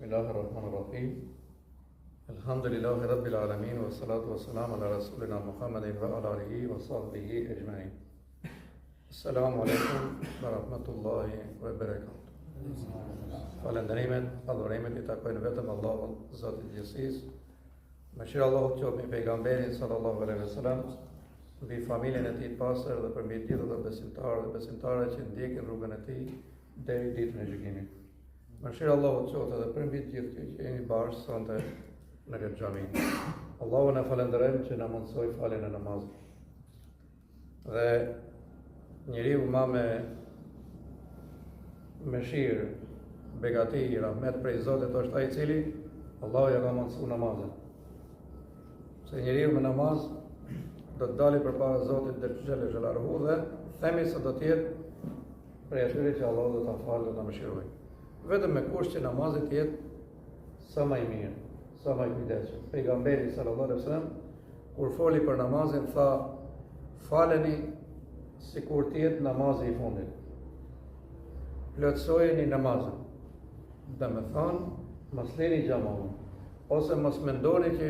Bismillahirrahmanirrahim. Alhamdulillahi Rabbil Alamin wa salatu wa salam ala Rasulina Muhammadin wa ala alihi wa sahbihi ejma'in. Assalamu alaikum wa rahmatullahi wa barakatuh. Falënderimet, adhurimet I takojnë vetëm Allahut, Zotit I gjithësisë. Mëshira Allahut qoftë mbi pejgamberin sallallahu alaihi wasallam, mbi familjen e tij të pastër dhe për mbi të gjithë besimtarët dhe besimtarët që ndjekin rrugën e tij deri ditën e gjykimit. Mëshira Allahut qoftë edhe për mbi të gjithë që jeni bashkë sonte në këtë xhami. Allahun e falenderojmë që na mundsoi faljen e namazit. Dhe njeriu ma me mëshirë, begati, rahmet prej Zotit është ai I cili Allahu ja ka mundsuar namazin. Se njeriu me namaz do të dalë përpara Zotit dhe xhelaluhu dhe themi se do të jetë prej atyre që Allahu do ta falë dhe ta mëshirojë. Vetëm me kusht që namazit të jetë sa më I mirë, sa më I kujdesshëm. Pejgamberi sallallahu alaihi wasallam kur foli për namazin tha: faleni sikur të jetë namazi I fundit. Plotësojeni namazin. Dhe me thonë, mos lini xhamaun, ose mos mendoni që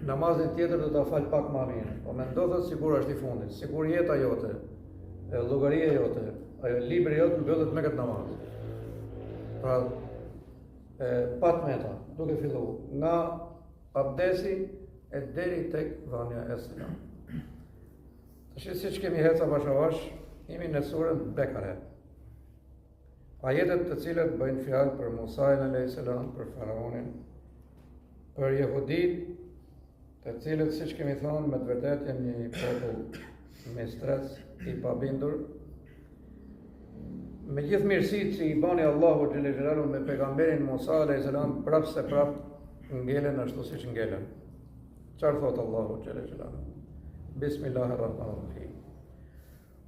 namazin tjetër do ta fal pak më mirë. Po mendoni sikur është I fundit, sikur jeta jote, llogaria jote, ajo libri jot mbyllet me këtë namaz. Pra, patmeta, duke filluar nga abdesi e deri tek dhënia e selam. Tash siç kemi heca bashavash, jemi në surën Bekare. Ajetet të cilat bëjnë fjalë për Musain alayhis salam, për faraonin, për jehudit, të cilët siç kemi thënë me të vërtetë janë një popull me stres I pabindur. Me gjithë mirësitë që I bani Allahu xhelalu me pejgamberin Musa alayhis salam, prapë se prapë ngelen ashtu siç ngelen. Çfarë thot Allahu xhelalu? Bismillahirrahmanirrahim.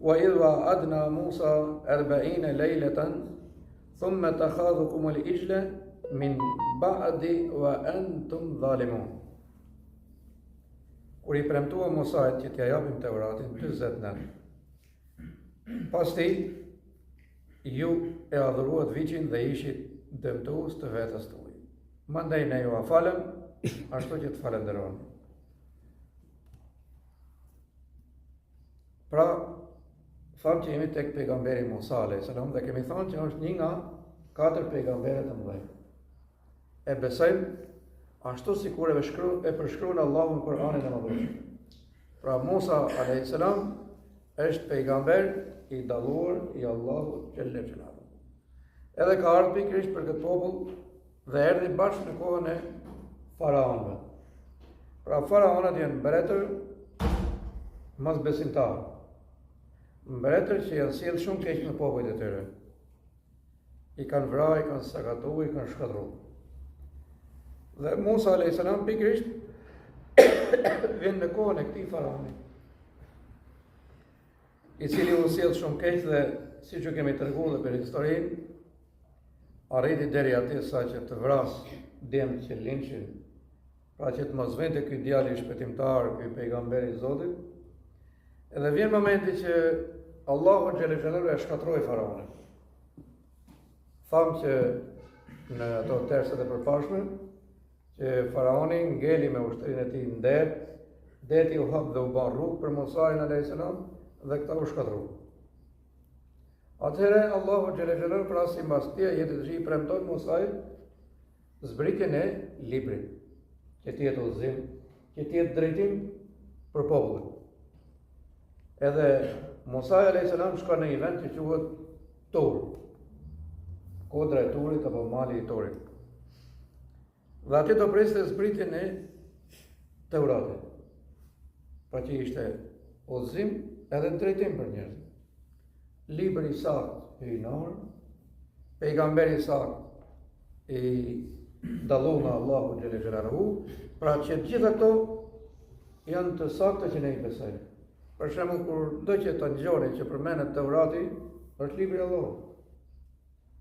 Wa idh wa'adna Musa 40 laylatan thumma takhadhukum al-ijla min ba'di wa antum zalimun. Kur I premtua Musait që t'ia japim Teuratin 40 natë. Pasti ju e adhuruat viçin dhe ishit dëmtues të vetes tuaj. Mandej ne ju falem ashtu që të falenderoni. Pra, thamë që jemi tek pejgamberi Musa alayhis salam dhe kemi thënë që është një nga 4 pejgamberët e mëdhenj. E besojmë ashtu sikur e përshkruan Allahu në Kur'anin e Madhëshëm. Pra Musa alayhis salam është pejgamber I dalluar I Allahut xhelalu. Edhe ka ardhur pikërisht për këtë popull dhe erdhi bashkë në kohën e faraonëve. Pra faraonët janë mbretër mosbesimtar. Mbretër që janë sjellë shumë keq me popujt e tyre. I kanë vrarë, I kanë sakatuar, I kanë shkatërruar. Dhe Musa alayhis salam pikërisht vjen në kohën e këtij faraoni, I cili u sjell shumë keq dhe siç ju kemi treguar për historinë, arriti deri atje sa që të vras djemt që linçin, pra që të mos vente ky djalë I shpëtimtar, ky pejgamber I Zotit. Edhe vjen momenti që Allahu xhelalu e shkatroi faraonin. Thamë që në ato terset e përpashme, që faraoni ngeli me ushtrinë e tij në det, deti u hap dhe u bën rrugë për Musain alayhis salam dhe këta u shkatërruan. Atëherë Allahu xhelalu pra sipas këtij ajeti I premton Musait zbritjen e librit, që të jetë udhëzim, që të jetë drejtim për popullin. Edhe Musa alayhis salam shkon në një vend që quhet Tur, kodra e Turit apo mali I Turit. Dhe aty do priste zbritjen e Teuratit, pra që ishte udhëzim edhe drejtim për njerëz. Libri I saktë I nor, pejgamberi I saktë I dalluar nga Allahu xhelalu, pra që gjithë ato janë të sakta që ne I besojmë. Për shembull, kur do që të ngjoni që përmendet Teurati, është libri I Allahut,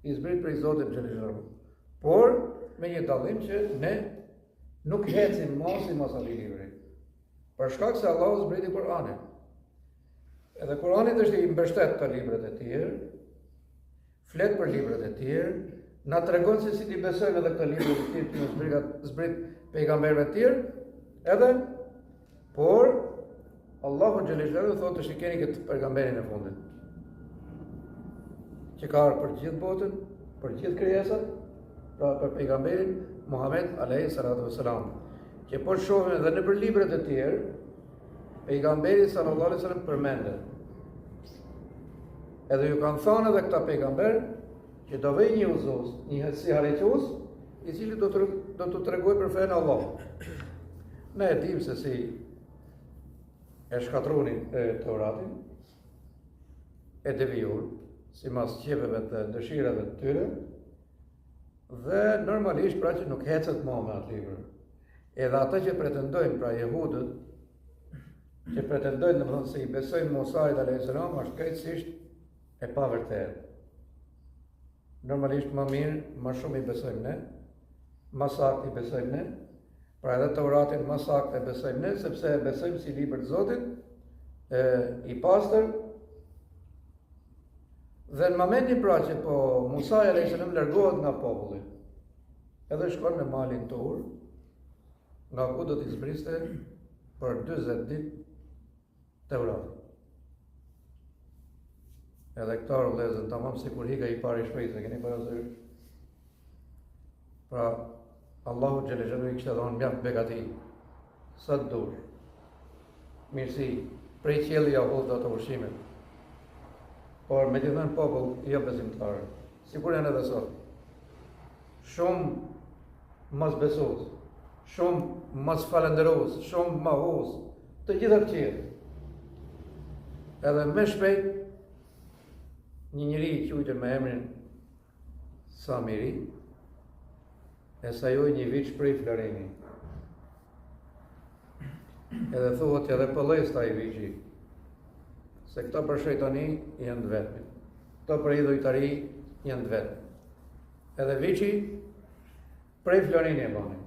I zbrit prej Zotit xhelalu. Por me një dallim që ne nuk hecim mos atij libri. Për shkak se Allahu zbriti Kur'anin. Edhe Kur'ani është I mbështet të librat e tjerë, flet për librat e tjerë, na tregon se si ti besojnë edhe këto libra të tjerë që zbrit pejgamberëve të tjerë, edhe por Allahu xhaleshanu thotë se keni këtë pejgamberin e fundit, që ka ardhur për gjithë botën, për gjithë krijesat, pra për pejgamberin Muhammed alayhi salatu wasalam, që po shohim edhe në për librat e tjerë, pejgamberi sallallahu alaihi wasallam përmendet. Edhe ju kanë thënë edhe këta pejgamber që do vej një uzus, një si harqus, i cili do të tregoj për fenë Allah. Ne e dim se si e shkatrunin Teuratin, e devijur, si mas qepeve të dëshirave të tyre, dhe normalisht pra që nuk hecet më me atë libër. Edhe ata që pretendojnë, pra jehudët, që pretendojnë në se i besojnë Musait alayhis salam, është krejtësisht e pa vërtetë. Normalisht më mirë, më shumë i besojmë ne, më saktë i besojmë ne, pra edhe Teuratin më saktë e besojmë ne, sepse e besojmë si libër të Zotit, i pastër, dhe në momentin pra që po Musa alayhis salam largohet nga populli, edhe shkon në malin Tur, nga ku do t'i zbriste për 40 ditë Teuratin. Edhe këta rëllezën, tamam si kur hika i pari shpejt, e keni parasysh. Pra, Allahu xhaleshanu i kishte dhënë mjaft begati, sa të dur, mirësi, prej qielli ja hodh ato ushqimet. Por me të thënë popull, jo besimtar, sikur janë edhe sot. Shumë mos besues, shumë mos falënderues, shumë mohues, të gjitha të tjerë. Edhe më shpejt një njeri i quajtur me emrin Samiri e sajoi një viç prej Florini. Edhe thuhet edhe pëllesta i viçi, se këta për shejtani janë të vetmi, këta për idhujtari janë të vetmi. Edhe viçi prej Florini e bani.